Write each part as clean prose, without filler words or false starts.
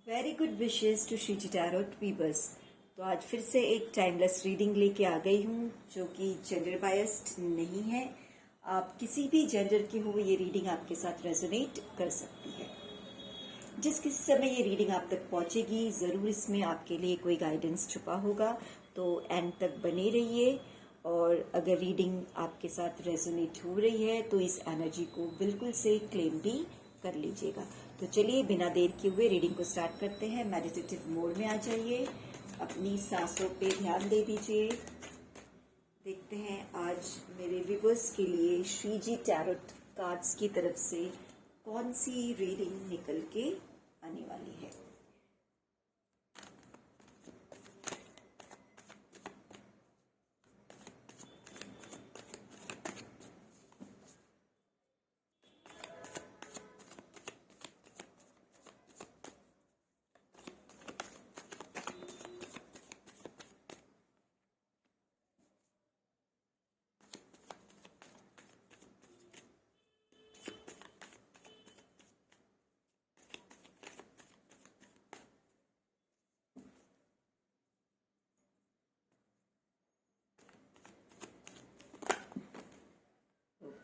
Very good wishes to Shriji tarot viewers. तो आज फिर से एक टाइमलेस रीडिंग लेके आ गई हूँ जो कि जेंडर बायस्ड नहीं है। आप किसी भी जेंडर के हो ये रीडिंग आपके साथ रेजोनेट कर सकती है। जिस किसी समय ये रीडिंग आप तक पहुँचेगी ज़रूर इसमें आपके लिए कोई गाइडेंस छुपा होगा, तो एंड तक बने रहिए। और अगर रीडिंग आपके साथ रेजोनेट हो रही है तो इस एनर्जी को बिल्कुल से क्लेम भी कर लीजिएगा। तो चलिए बिना देर किए हुए रीडिंग को स्टार्ट करते हैं। मेडिटेटिव मोड में आ जाइए, अपनी सांसों पे ध्यान दे दीजिए। देखते हैं आज मेरे व्यूवर्स के लिए श्रीजी टैरोट कार्ड्स की तरफ से कौन सी रीडिंग निकल के आने वाली है।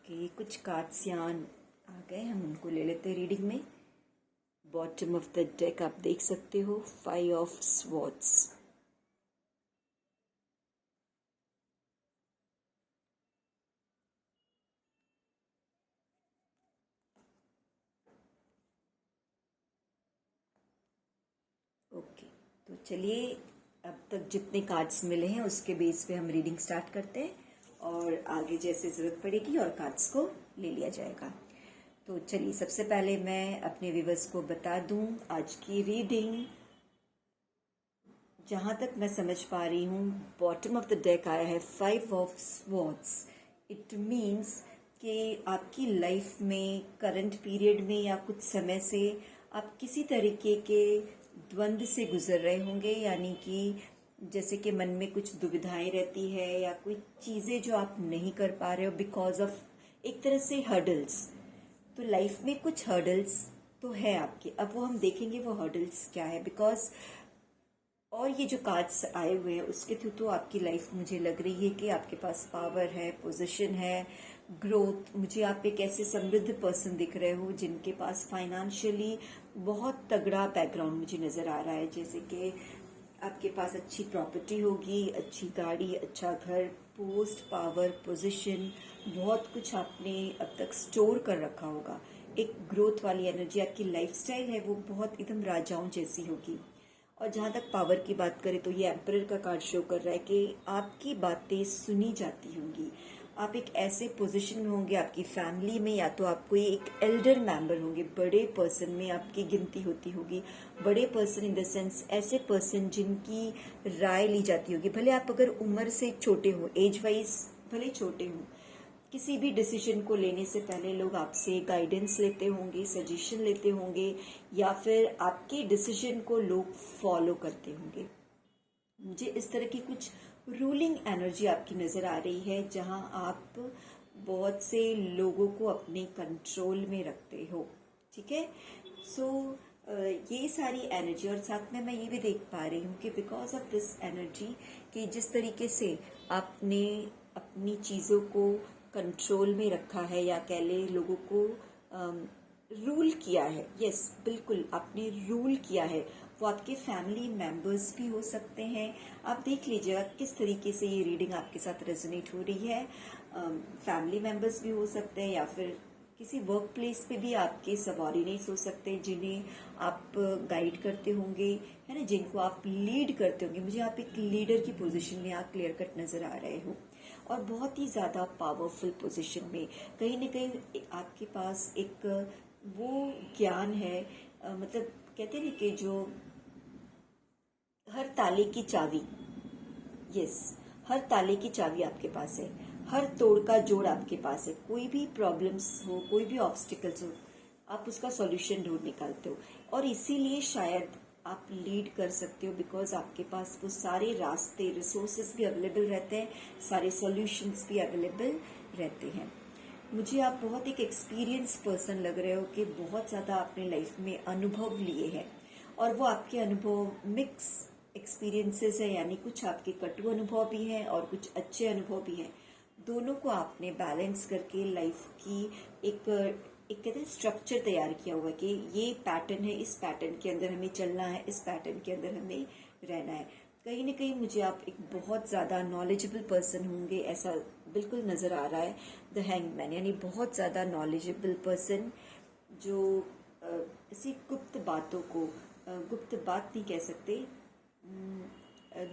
ओके, कुछ कार्ड्स यहाँ आ गए, हम उनको ले लेते हैं रीडिंग में। बॉटम ऑफ द डेक आप देख सकते हो 5 ऑफ स्वॉर्ड्स। ओके, तो चलिए अब तक जितने कार्ड्स मिले हैं उसके बेस पे हम रीडिंग स्टार्ट करते हैं और आगे जैसे ज़रूरत पड़ेगी और कार्ड्स को ले लिया जाएगा। तो चलिए सबसे पहले मैं अपने व्यूवर्स को बता दूं, आज की रीडिंग जहाँ तक मैं समझ पा रही हूँ बॉटम ऑफ द डेक आया है 5 ऑफ स्वॉर्ड्स। इट मीन्स कि आपकी लाइफ में करंट पीरियड में या कुछ समय से आप किसी तरीके के द्वंद्व से गुजर रहे होंगे, यानी कि जैसे कि मन में कुछ दुविधाएं रहती है या कोई चीज़ें जो आप नहीं कर पा रहे हो बिकॉज ऑफ एक तरह से हर्डल्स। तो लाइफ में कुछ हर्डल्स तो है आपके, अब वो हम देखेंगे वो हर्डल्स क्या है। बिकॉज और ये जो कार्ड्स आए हुए हैं उसके थ्रू तो आपकी लाइफ मुझे लग रही है कि आपके पास पावर है, पोजीशन है, ग्रोथ। मुझे आप एक ऐसे समृद्ध पर्सन दिख रहे हो जिनके पास फाइनेंशियली बहुत तगड़ा बैकग्राउंड मुझे नज़र आ रहा है। जैसे कि आपके पास अच्छी प्रॉपर्टी होगी, अच्छी गाड़ी, अच्छा घर, पोस्ट, पावर, पोजीशन, बहुत कुछ आपने अब तक स्टोर कर रखा होगा। एक ग्रोथ वाली एनर्जी, आपकी लाइफस्टाइल है वो बहुत एकदम राजाओं जैसी होगी। और जहाँ तक पावर की बात करें तो ये एम्परर का कार्ड शो कर रहा है कि आपकी बातें सुनी जाती होंगी। आप एक ऐसे पोजीशन में होंगे आपकी फैमिली में, या तो आप कोई एक एल्डर मेंबर होंगे, बड़े पर्सन में आपकी गिनती होती होगी। बड़े पर्सन इन द सेंस ऐसे पर्सन जिनकी राय ली जाती होगी, भले आप अगर उम्र से छोटे हो, एज वाइज भले छोटे हो, किसी भी डिसीजन को लेने से पहले लोग आपसे गाइडेंस लेते होंगे, सजेशन लेते होंगे, या फिर आपके डिसीजन को लोग फॉलो करते होंगे। मुझे इस तरह की कुछ रूलिंग एनर्जी आपकी नज़र आ रही है जहां आप बहुत से लोगों को अपने कंट्रोल में रखते हो। ठीक है, सो ये सारी एनर्जी, और साथ में मैं ये भी देख पा रही हूँ कि बिकॉज ऑफ दिस एनर्जी कि जिस तरीके से आपने अपनी चीज़ों को कंट्रोल में रखा है, या कह ले लोगों को रूल किया है। यस, बिल्कुल आपने रूल किया है। वो आपके फैमिली मेंबर्स भी हो सकते हैं। आप देख लीजिएगा किस तरीके से ये रीडिंग आपके साथ रेजोनेट हो रही है। फैमिली मेंबर्स भी हो सकते हैं, या फिर किसी वर्क प्लेस पे भी आपके सबॉर्डिनेट्स हो सकते हैं जिन्हें आप गाइड करते होंगे, है ना, जिनको आप लीड करते होंगे। मुझे आप एक लीडर की पोजीशन में आप क्लियर कट नजर आ रहे हो, और बहुत ही ज़्यादा पावरफुल पोजीशन में। कहीं ना कहीं आपके पास एक वो ज्ञान है, मतलब कहते हैं ना कि जो हर ताले की चाबी, यस, हर ताले की चाबी आपके पास है, हर तोड़ का जोड़ आपके पास है। कोई भी प्रॉब्लम्स हो, कोई भी ऑब्स्टिकल्स हो, आप उसका सॉल्यूशन ढूंढ निकालते हो। और इसीलिए शायद आप लीड कर सकते हो बिकॉज आपके पास वो सारे रास्ते, रिसोर्सेज भी अवेलेबल रहते हैं, सारे सॉल्यूशंस भी अवेलेबल रहते हैं। मुझे आप बहुत एक एक्सपीरियंस पर्सन लग रहे हो कि बहुत ज़्यादा आपने लाइफ में अनुभव लिए हैं, और वो आपके अनुभव मिक्स एक्सपीरियंसेस है, यानी कुछ आपके कटु अनुभव भी हैं और कुछ अच्छे अनुभव भी हैं। दोनों को आपने बैलेंस करके लाइफ की एक एक कहते हैं स्ट्रक्चर तैयार किया हुआ है कि ये पैटर्न है, इस पैटर्न के अंदर हमें चलना है, इस पैटर्न के अंदर हमें रहना है। कहीं ना कहीं मुझे आप एक बहुत ज़्यादा नॉलेजेबल पर्सन होंगे ऐसा बिल्कुल नज़र आ रहा है। द हैंगमैन यानी बहुत ज़्यादा नॉलेजेबल पर्सन जो ऐसी गुप्त बातों को, गुप्त बात नहीं कह सकते,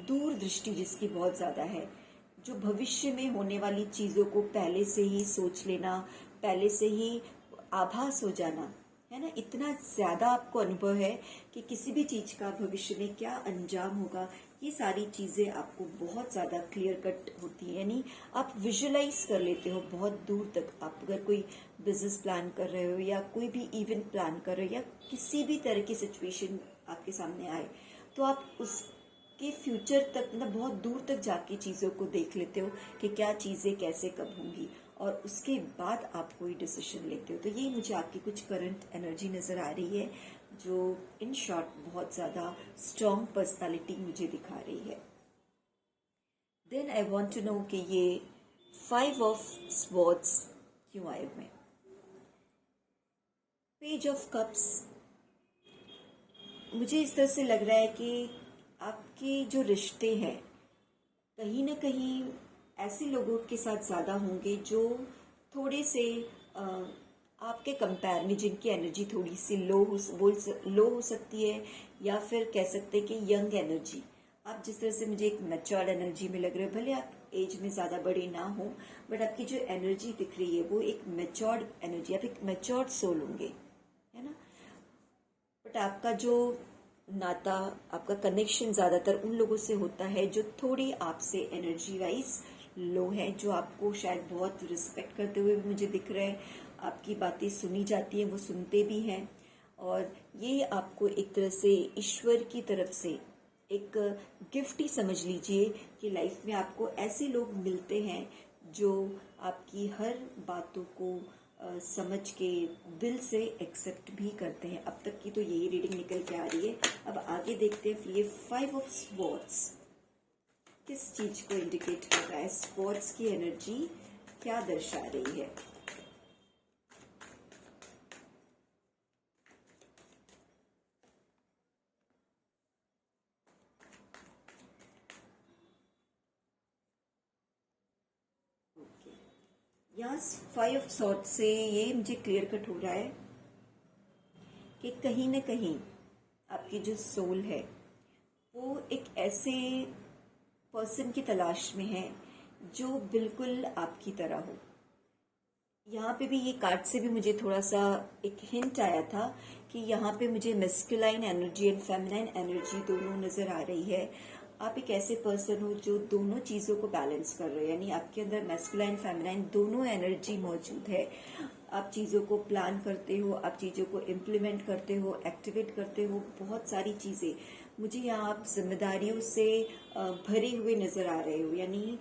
दूर दृष्टि जिसकी बहुत ज़्यादा है, जो भविष्य में होने वाली चीज़ों को पहले से ही सोच लेना, पहले से ही आभास हो जाना, है ना। इतना ज़्यादा आपको अनुभव है कि किसी भी चीज़ का भविष्य में क्या अंजाम होगा, ये सारी चीज़ें आपको बहुत ज़्यादा क्लियर कट होती है। यानी आप विजुलाइज कर लेते हो बहुत दूर तक। आप अगर कोई बिजनेस प्लान कर रहे हो या कोई भी इवेंट प्लान कर रहे हो या किसी भी तरह की सिचुएशन आपके सामने आए, तो आप उसके फ्यूचर तक, मतलब बहुत दूर तक जाके चीज़ों को देख लेते हो कि क्या चीज़ें कैसे कब होंगी, और उसके बाद आप कोई डिसीजन लेते हो। तो ये मुझे आपकी कुछ करंट एनर्जी नज़र आ रही है जो इन शॉर्ट बहुत ज़्यादा स्ट्रॉन्ग पर्सनालिटी मुझे दिखा रही है। Then I want to know कि ये 5 ऑफ स्वॉर्ड्स क्यों आए हुए। पेज ऑफ कप्स, मुझे इस तरह से लग रहा है कि आपके जो रिश्ते हैं कहीं ना कहीं ऐसे लोगों के साथ ज़्यादा होंगे जो थोड़े से आपके कंपेयर में, जिनकी एनर्जी थोड़ी सी लो हो सकती है, या फिर कह सकते हैं कि यंग एनर्जी। आप जिस तरह से मुझे एक मैच्योर्ड एनर्जी में लग रहे हो, भले आप एज में ज़्यादा बड़े ना हो, बट आपकी जो एनर्जी दिख रही है वो एक मैच्योर्ड एनर्जी, आप एक मैच्योर्ड सोल होंगे, है ना। बट आपका जो नाता, आपका कनेक्शन ज़्यादातर उन लोगों से होता है जो थोड़ी आपसे एनर्जी वाइज लो है, जो आपको शायद बहुत रिस्पेक्ट करते हुए भी मुझे दिख रहे हैं, आपकी बातें सुनी जाती हैं, वो सुनते भी हैं, और ये आपको एक तरह से ईश्वर की तरफ से एक गिफ्ट ही समझ लीजिए कि लाइफ में आपको ऐसे लोग मिलते हैं जो आपकी हर बातों को समझ के दिल से एक्सेप्ट भी करते हैं। अब तक की तो यही रीडिंग निकल के आ रही है। अब आगे देखते हैं फिर ये 5 ऑफ स्वॉर्ड्स किस चीज को इंडिकेट कर रहा है, स्वॉर्ड्स की एनर्जी क्या दर्शा रही है। यहाँ 5 ऑफ स्वॉर्ड्स से ये मुझे क्लियर कट हो रहा है कि कहीं ना कहीं आपकी जो सोल है वो एक ऐसे पर्सन की तलाश में है जो बिल्कुल आपकी तरह हो। यहाँ पे भी ये कार्ड से भी मुझे थोड़ा सा एक हिंट आया था कि यहाँ पे मुझे masculine energy and feminine energy दोनों नजर आ रही है। आप एक ऐसे पर्सन हो जो दोनों चीज़ों को बैलेंस कर रहे हो, यानी आपके अंदर मैस्कुलाइन फेमिनाइन दोनों एनर्जी मौजूद है। आप चीज़ों को प्लान करते हो, आप चीज़ों को इम्प्लीमेंट करते हो, एक्टिवेट करते हो, बहुत सारी चीज़ें। मुझे यहाँ आप जिम्मेदारियों से भरे हुए नज़र आ रहे हो, यानी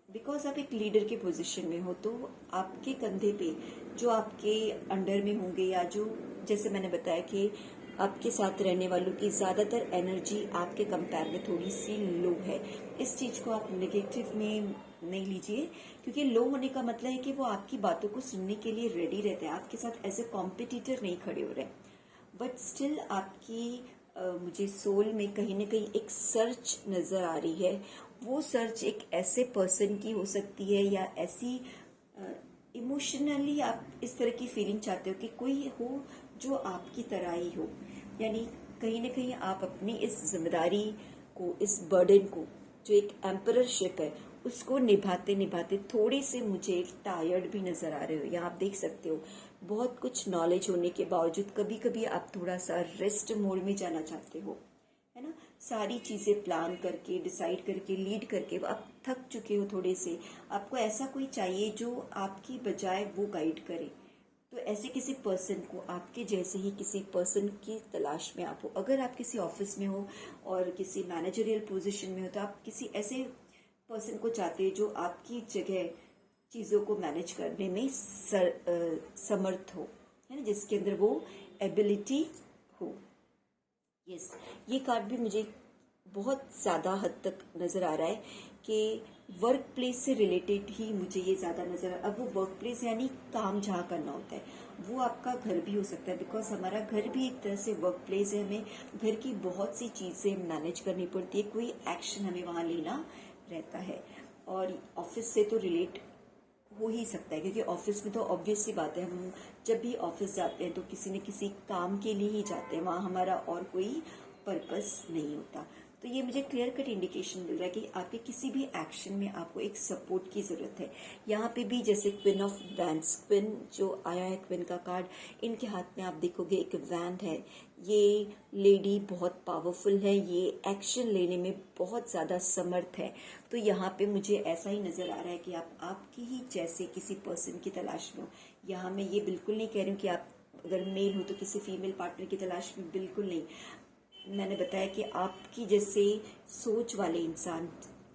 बिकॉज आप एक लीडर के पोजीशन में हो, तो आपके कंधे पे जो आपके अंडर में होंगे, या जो जैसे मैंने बताया कि आपके साथ रहने वालों की ज़्यादातर एनर्जी आपके कंपेयर में थोड़ी सी लो है। इस चीज़ को आप नेगेटिव में नहीं लीजिए, क्योंकि लो होने का मतलब है कि वो आपकी बातों को सुनने के लिए रेडी रहते हैं, आपके साथ एज ए कॉम्पिटिटर नहीं खड़े हो रहे, बट स्टिल आपकी मुझे सोल में कहीं ना कहीं एक सर्च नज़र आ रही है। वो सर्च एक ऐसे पर्सन की हो सकती है, या ऐसी इमोशनली आप इस तरह की फीलिंग चाहते हो कि कोई हो जो आपकी तरह ही हो। यानी कहीं ना कहीं आप अपनी इस जिम्मेदारी को, इस बर्डन को, जो एक एम्पररशिप है, उसको निभाते निभाते थोड़े से मुझे टायर्ड भी नजर आ रहे हो। यहाँ आप देख सकते हो बहुत कुछ नॉलेज होने के बावजूद कभी कभी आप थोड़ा सा रेस्ट मोड में जाना चाहते हो, है ना। सारी चीज़ें प्लान करके, डिसाइड करके, लीड करके आप थक चुके हो थोड़े से। आपको ऐसा कोई चाहिए जो आपकी बजाय वो गाइड करे। तो ऐसे किसी पर्सन को, आपके जैसे ही किसी पर्सन की तलाश में आप हो। अगर आप किसी ऑफिस में हो और किसी मैनेजरियल पोजीशन में हो, तो आप किसी ऐसे पर्सन को चाहते हैं जो आपकी जगह चीज़ों को मैनेज करने में समर्थ हो, है ना, जिसके अंदर वो एबिलिटी हो। यस, ये कार्ड भी मुझे बहुत ज़्यादा हद तक नज़र आ रहा है कि वर्क प्लेस से रिलेटेड ही मुझे ये ज़्यादा नज़र अब वो वर्क प्लेस यानी काम जहाँ करना होता है, वो आपका घर भी हो सकता है, बिकॉज हमारा घर भी एक तरह से वर्क प्लेस है। हमें घर की बहुत सी चीज़ें मैनेज करनी पड़ती है, कोई एक्शन हमें वहाँ लेना रहता है। और ऑफिस से तो रिलेट हो ही सकता है, क्योंकि ऑफिस में तो ऑब्वियस सी बात है, हम जब भी ऑफिस जाते हैं तो किसी न किसी काम के लिए ही जाते हैं, वहाँ हमारा और कोई पर्पस नहीं होता। तो ये मुझे क्लियर कट इंडिकेशन मिल रहा है कि आपके किसी भी एक्शन में आपको एक सपोर्ट की ज़रूरत है। यहाँ पे भी जैसे क्वीन ऑफ वैंड्स, क्वीन जो आया है, क्वीन का कार्ड, इनके हाथ में आप देखोगे एक वैंड है। ये लेडी बहुत पावरफुल है, ये एक्शन लेने में बहुत ज़्यादा समर्थ है। तो यहाँ पे मुझे ऐसा ही नज़र आ रहा है कि आप आपकी ही जैसे किसी पर्सन की तलाश में हो। यहाँ मैं ये बिल्कुल नहीं कह रही हूँ कि आप अगर मेल हो तो किसी फीमेल पार्टनर की तलाश में, बिल्कुल नहीं। मैंने बताया कि आपकी जैसे सोच वाले इंसान,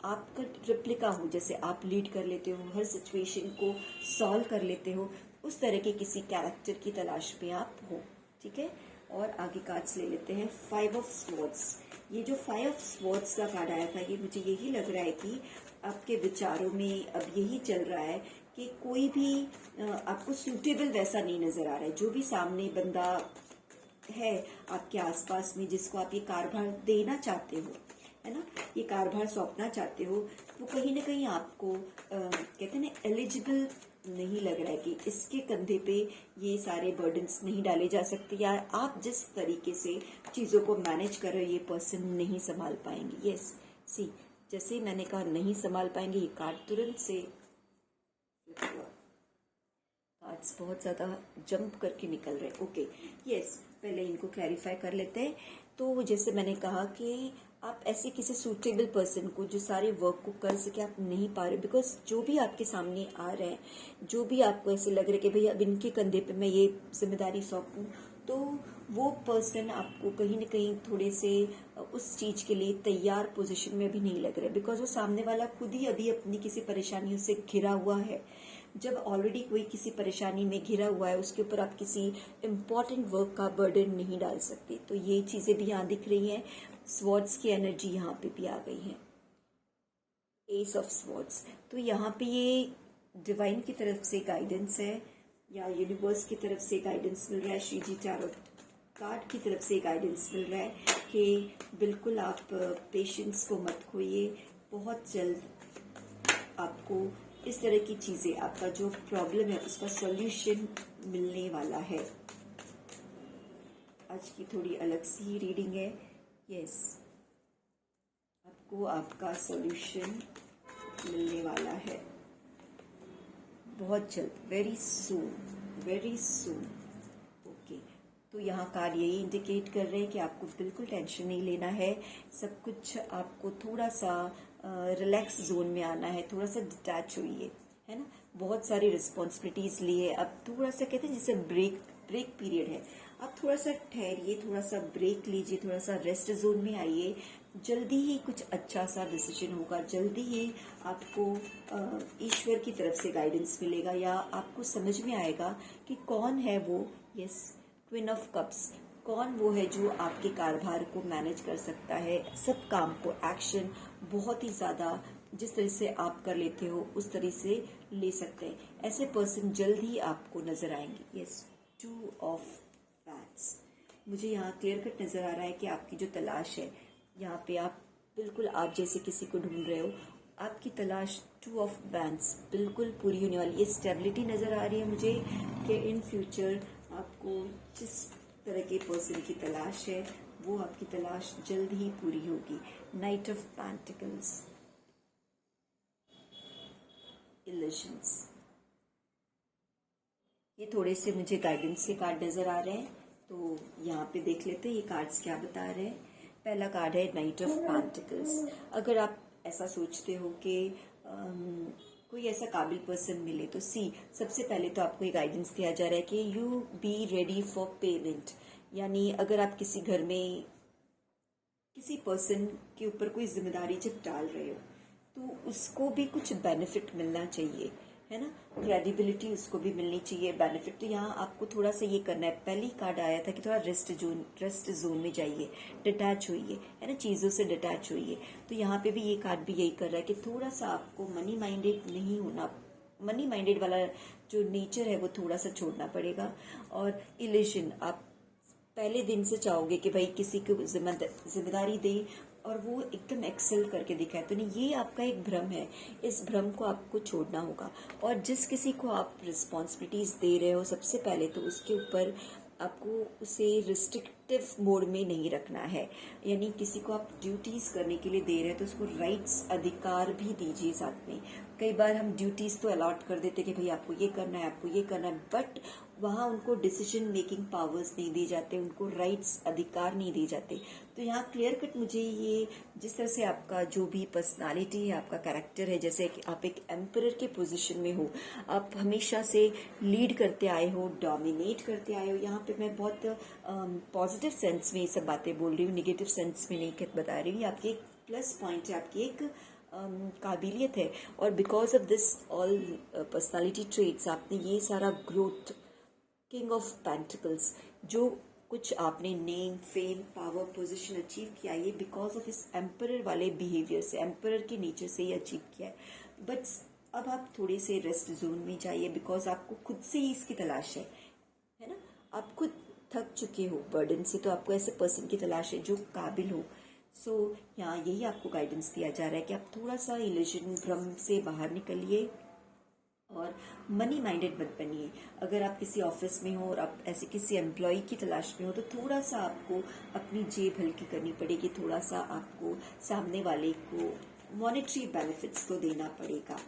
आपका रिप्लिका हो, जैसे आप लीड कर लेते हो, हर सिचुएशन को सॉल्व कर लेते हो, उस तरह के किसी कैरेक्टर की तलाश में आप हो। ठीक है, और आगे कार्ड्स ले लेते हैं। 5 ऑफ स्वॉर्ड्स, ये जो 5 ऑफ स्वॉर्ड्स का कार्ड आया था, ये मुझे यही लग रहा है कि आपके विचारों में अब यही चल रहा है कि कोई भी आपको सूटेबल वैसा नहीं नजर आ रहा है। जो भी सामने बंदा है आपके आसपास में, जिसको आप ये कारभार देना चाहते हो, है ना, ये कारभार सौंपना चाहते हो, वो कहीं ना कहीं आपको कहते हैं ना, एलिजिबल नहीं लग रहा है कि इसके कंधे पे ये सारे बर्डन्स नहीं डाले जा सकते, या आप जिस तरीके से चीज़ों को मैनेज कर रहे हो ये पर्सन नहीं संभाल पाएंगे। यस, सी, जैसे मैंने कहा नहीं संभाल पाएंगे, ये कार्ड तुरंत से कार्ड्स बहुत ज़्यादा जंप करके निकल रहे हैं। ओके, यस, पहले इनको क्लैरिफाई कर लेते हैं। तो जैसे मैंने कहा कि आप ऐसे किसी सूटेबल पर्सन को जो सारे वर्क को कर सके, आप नहीं पा रहे, बिकॉज जो भी आपके सामने आ रहा है, जो भी आपको ऐसे लग रहा है कि भाई अब इनके कंधे पे मैं ये जिम्मेदारी सौंपूं, तो वो पर्सन आपको कहीं ना कहीं थोड़े से उस चीज़ के लिए तैयार पोजीशन में भी नहीं लग रहा है, बिकॉज वो सामने वाला खुद ही अभी अपनी किसी परेशानियों से घिरा हुआ है। जब ऑलरेडी कोई किसी परेशानी में घिरा हुआ है, उसके ऊपर आप किसी इम्पॉर्टेंट वर्क का बर्डन नहीं डाल सकते। तो ये चीज़ें भी यहाँ दिख रही हैं। स्वॉर्ड्स की एनर्जी यहाँ पे भी आ गई है, एस ऑफ स्वॉर्ड्स। तो यहाँ पे ये डिवाइन की तरफ से गाइडेंस है, या यूनिवर्स की तरफ से गाइडेंस मिल रहा है, श्री जी टैरो कार्ड की तरफ से गाइडेंस मिल रहा है कि बिल्कुल आप पेशेंस को मत खोइए। बहुत जल्द आपको इस तरह की चीज़ें, आपका जो प्रॉब्लम है उसका सॉल्यूशन मिलने वाला है। आज की थोड़ी अलग सी ही रीडिंग है। यस, आपको आपका सॉल्यूशन मिलने वाला है बहुत जल्द, very soon, very soon. Okay, तो यहाँ कार्ड यही इंडिकेट कर रहे हैं कि आपको बिल्कुल टेंशन नहीं लेना है। सब कुछ आपको थोड़ा सा रिलैक्स जोन में आना है, थोड़ा सा डिटैच होइए, है ना। बहुत सारी रिस्पॉन्सिबिलिटीज लिए अब थोड़ा सा, कहते हैं जैसे ब्रेक पीरियड है, आप थोड़ा सा ठहरिए, थोड़ा सा ब्रेक लीजिए, थोड़ा सा रेस्ट जोन में आइए। जल्दी ही कुछ अच्छा सा डिसीजन होगा, जल्दी ही आपको ईश्वर की तरफ से गाइडेंस मिलेगा, या आपको समझ में आएगा कि कौन है वो। यस, क्वीन ऑफ कप्स, कौन वो है जो आपके कारोबार को मैनेज कर सकता है, सब काम को, एक्शन बहुत ही ज़्यादा जिस तरह से आप कर लेते हो उस तरह से ले सकते हैं। ऐसे पर्सन जल्द ही आपको नजर आएंगे। यस, 2 ऑफ वैंड्स, मुझे यहाँ क्लियर कट नजर आ रहा है कि आपकी जो तलाश है, यहाँ पे आप बिल्कुल आप जैसे किसी को ढूंढ रहे हो, आपकी तलाश 2 ऑफ वैंड्स बिल्कुल पूरी होने वाली है। स्टेबिलिटी नजर आ रही है मुझे कि इन फ्यूचर आपको जिस तरह के पर्सन की तलाश है वो आपकी तलाश जल्द ही पूरी होगी। नाइट ऑफ पेंटिकल्स, इल्यूशंस, ये थोड़े से मुझे गाइडेंस के कार्ड नजर आ रहे हैं, तो यहाँ पे देख लेते हैं ये कार्ड्स क्या बता रहे हैं। पहला कार्ड है नाइट ऑफ पेंटिकल्स। अगर आप ऐसा सोचते हो कि कोई ऐसा काबिल पर्सन मिले, तो सबसे पहले तो आपको ये गाइडेंस दिया जा रहा है कि you be ready for payment, यानी अगर आप किसी घर में किसी पर्सन के ऊपर कोई जिम्मेदारी जब डाल रहे हो तो उसको भी कुछ बेनिफिट मिलना चाहिए। है ना, क्रेडिबिलिटी उसको भी मिलनी चाहिए, बेनिफिट। तो यहाँ आपको थोड़ा सा ये करना है। पहली कार्ड आया था कि थोड़ा रेस्ट जोन में जाइए, डिटैच होइए, है ना, चीज़ों से डिटैच होइए। तो यहाँ पे भी ये कार्ड भी यही कर रहा है कि थोड़ा सा आपको मनी माइंडेड नहीं होना, मनी माइंडेड वाला जो नेचर है वो थोड़ा सा छोड़ना पड़ेगा। और इल्यूशन, आप पहले दिन से चाहोगे कि भाई किसी को जिम्मेदारी दे और वो एकदम एक्सेल करके दिखाए, तो नहीं, ये आपका एक भ्रम है। इस भ्रम को आपको छोड़ना होगा। और जिस किसी को आप रिस्पॉन्सिबिलिटीज दे रहे हो, सबसे पहले तो उसके ऊपर आपको उसे रिस्ट्रिक्टिव मोड में नहीं रखना है। यानी किसी को आप ड्यूटीज करने के लिए दे रहे हैं तो उसको राइट्स, अधिकार भी दीजिए साथ में। कई बार हम ड्यूटीज तो अलॉट कर देते कि भाई आपको ये करना है, आपको ये करना है, बट वहाँ उनको डिसीजन मेकिंग पावर्स नहीं दिए जाते, उनको राइट्स, अधिकार नहीं दिए जाते। तो यहाँ क्लियर कट मुझे ये, जिस तरह से आपका जो भी पर्सनालिटी है, आपका कैरेक्टर है, जैसे कि आप एक एम्परर के पोजीशन में हो, आप हमेशा से लीड करते आए हो, डोमिनेट करते आए हो। यहाँ पे मैं बहुत पॉजिटिव सेंस में ये सब बातें बोल रही हूँ, निगेटिव सेंस में नहीं बता रही हूँ। आपकी एक प्लस पॉइंट है, आपकी एक काबिलियत है। और because of this all personality traits आपने ये सारा ग्रोथ, किंग ऑफ पेंटिकल्स, जो कुछ आपने name, fame, power, position achieve किया, ये बिकॉज ऑफ इस एम्परर वाले बिहेवियर से, एम्परर के नेचर से ही अचीव किया है। बट अब आप थोड़े से रेस्ट जोन में जाइए, बिकॉज आपको खुद से ही इसकी तलाश है ना। आप खुद थक चुके हो बर्डन से, तो आपको ऐसे पर्सन की तलाश है जो काबिल हो। सो यहाँ यही आपको गाइडेंस दिया जा रहा है कि आप थोड़ा सा इल्यूजन, भ्रम से बाहर निकलिए और मनी माइंडेड मत बनिए। अगर आप किसी ऑफिस में हो और आप ऐसे किसी एम्प्लॉय की तलाश में हो, तो थोड़ा सा आपको अपनी जेब हल्की करनी पड़ेगी, थोड़ा सा आपको सामने वाले को मॉनेटरी बेनिफिट्स तो देना पड़ेगा।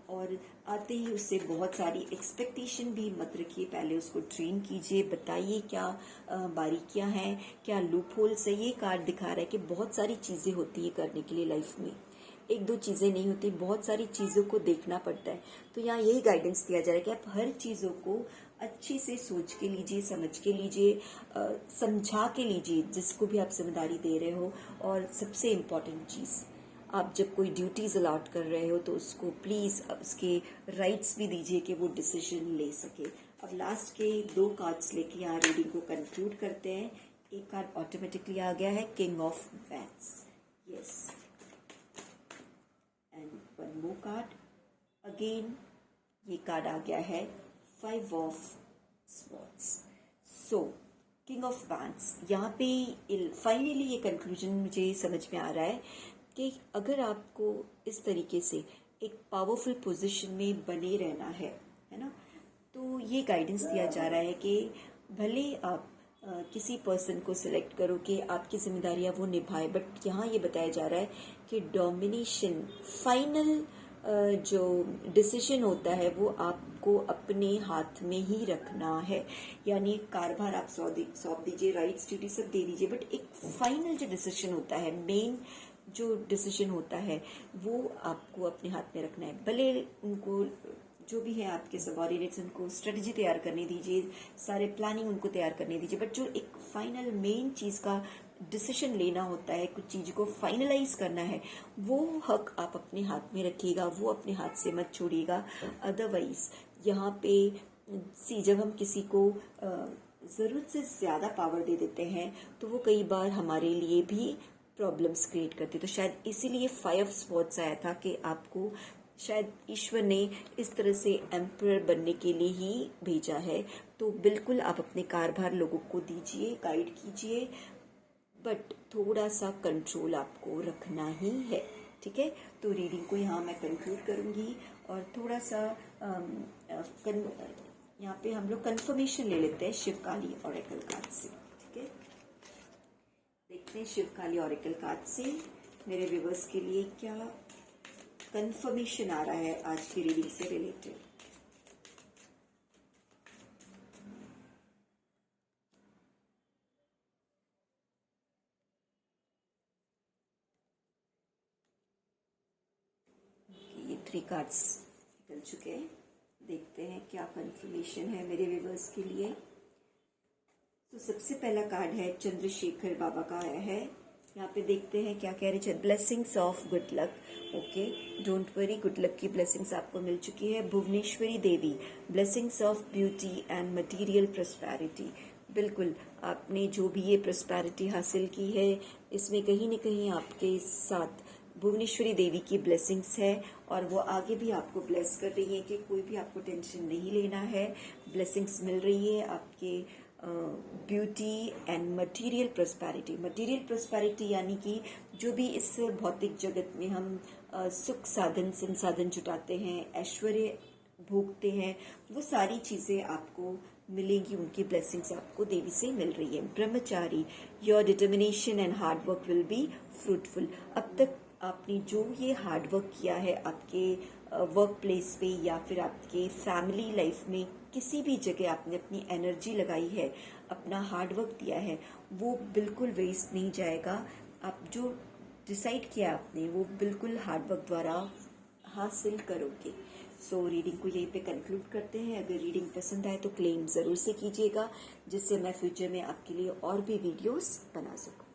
और आते ही उससे बहुत सारी एक्सपेक्टेशन भी मत रखिए, पहले उसको ट्रेन कीजिए, बताइए क्या बारीकियां हैं, क्या लूप होल्स है। ये कार्ड दिखा रहा है कि बहुत सारी चीज़ें होती है करने के लिए लाइफ में, एक दो चीज़ें नहीं होती, बहुत सारी चीज़ों को देखना पड़ता है। तो यहाँ यही गाइडेंस दिया जा रहा है कि आप हर चीज़ों को अच्छे से सोच के लीजिए, समझ के लीजिए, समझा के लीजिए जिसको भी आप जिम्मेदारी दे रहे हो। और सबसे इम्पॉर्टेंट चीज़, आप जब कोई ड्यूटीज़ अलॉट कर रहे हो तो उसको प्लीज़ उसके राइट्स भी दीजिए कि वो डिसीजन ले सके। अब लास्ट के 2 कार्ड्स लेके यहाँ रीडिंग को कंक्लूड करते हैं। एक कार्ड ऑटोमेटिकली आ गया है, king of wands, yes. And one more card again, ये कार्ड आ गया है 5 of swords. So king of wands, यहाँ पे फाइनली ये कंक्लूजन मुझे समझ में आ रहा है कि अगर आपको इस तरीके से एक पावरफुल पोजीशन में बने रहना है ना, तो ये गाइडेंस दिया जा रहा है कि भले आप किसी पर्सन को सिलेक्ट करो कि आपकी जिम्मेदारियां वो निभाए, बट यहाँ ये बताया जा रहा है कि डोमिनेशन, फाइनल जो डिसीजन होता है वो आपको अपने हाथ में ही रखना है। यानी कारभार आप सौंप दीजिए, राइट्स, ड्यूटी सब दे दीजिए, बट एक फाइनल जो डिसीजन होता है, मेन जो डिसीजन होता है, वो आपको अपने हाथ में रखना है। भले उनको जो भी है आपके सबऑर्डिनेट्स, उनको स्ट्रेटजी तैयार करने दीजिए, सारे प्लानिंग उनको तैयार करने दीजिए, बट जो एक फाइनल मेन चीज़ का डिसीजन लेना होता है, कुछ चीज़ को फाइनलाइज करना है, वो हक आप अपने हाथ में रखिएगा, वो अपने हाथ से मत छोड़िएगा। अदरवाइज यहाँ पे जब हम किसी को ज़रूरत से ज़्यादा पावर दे देते हैं तो वो कई बार हमारे लिए भी प्रॉब्लम्स क्रिएट करती। तो शायद इसीलिए 5 स्वॉर्ड्स आया था कि आपको शायद ईश्वर ने इस तरह से एम्परर बनने के लिए ही भेजा है। तो बिल्कुल आप अपने कारभार लोगों को दीजिए, गाइड कीजिए, बट थोड़ा सा कंट्रोल आपको रखना ही है, ठीक है। तो रीडिंग को यहाँ मैं कंक्लूड करूँगी और थोड़ा सा यहाँ पे हम लोग कंफर्मेशन ले लेते हैं शिवकाली ऑरेकल कार्ड से, ठीक है। देखते हैं शिवकाली ऑरेकल कार्ड से मेरे व्यूवर्स के लिए क्या कंफर्मेशन आ रहा है आज की रीडिंग से रिलेटेड। ये 3 कार्ड्स निकल चुके हैं, देखते हैं क्या कंफर्मेशन है मेरे व्यूवर्स के लिए। तो सबसे पहला कार्ड है चंद्रशेखर बाबा का आया है, यहाँ पे देखते हैं क्या कह रही है, blessings of good luck. Okay, don't worry, good luck की ब्लेसिंग्स आपको मिल चुकी है। Bhuvaneshwari Devi, blessings of beauty and material prosperity. बिल्कुल, आपने जो भी ये प्रॉस्पेरिटी हासिल की है, इसमें कहीं न कहीं आपके साथ भुवनेश्वरी देवी की ब्लेसिंग्स है, और वो आगे भी आपको ब्लेस कर रही है कि कोई भी आपको टेंशन नहीं लेना है। ब्लेसिंग्स मिल रही है आपके beauty and material prosperity. Material prosperity यानी कि जो भी इस भौतिक जगत में हम सुख साधन संसाधन जुटाते हैं, ऐश्वर्य भोगते हैं, वो सारी चीज़ें आपको मिलेंगी। उनकी ब्लेसिंग्स आपको देवी से मिल रही है। ब्रह्मचारी, your determination and hard work will be fruitful. अब तक आपने जो ये हार्ड वर्क किया है आपके वर्क प्लेस पे या फिर आपके फैमिली लाइफ में, किसी भी जगह आपने अपनी एनर्जी लगाई है, अपना हार्ड वर्क दिया है, वो बिल्कुल वेस्ट नहीं जाएगा। आप जो डिसाइड किया आपने, वो बिल्कुल हार्ड वर्क द्वारा हासिल करोगे। सो रीडिंग को यहीं पे कंक्लूड करते हैं। अगर रीडिंग पसंद आए तो क्लेम ज़रूर से कीजिएगा, जिससे मैं फ्यूचर में आपके लिए और भी वीडियोस बना सकूँ।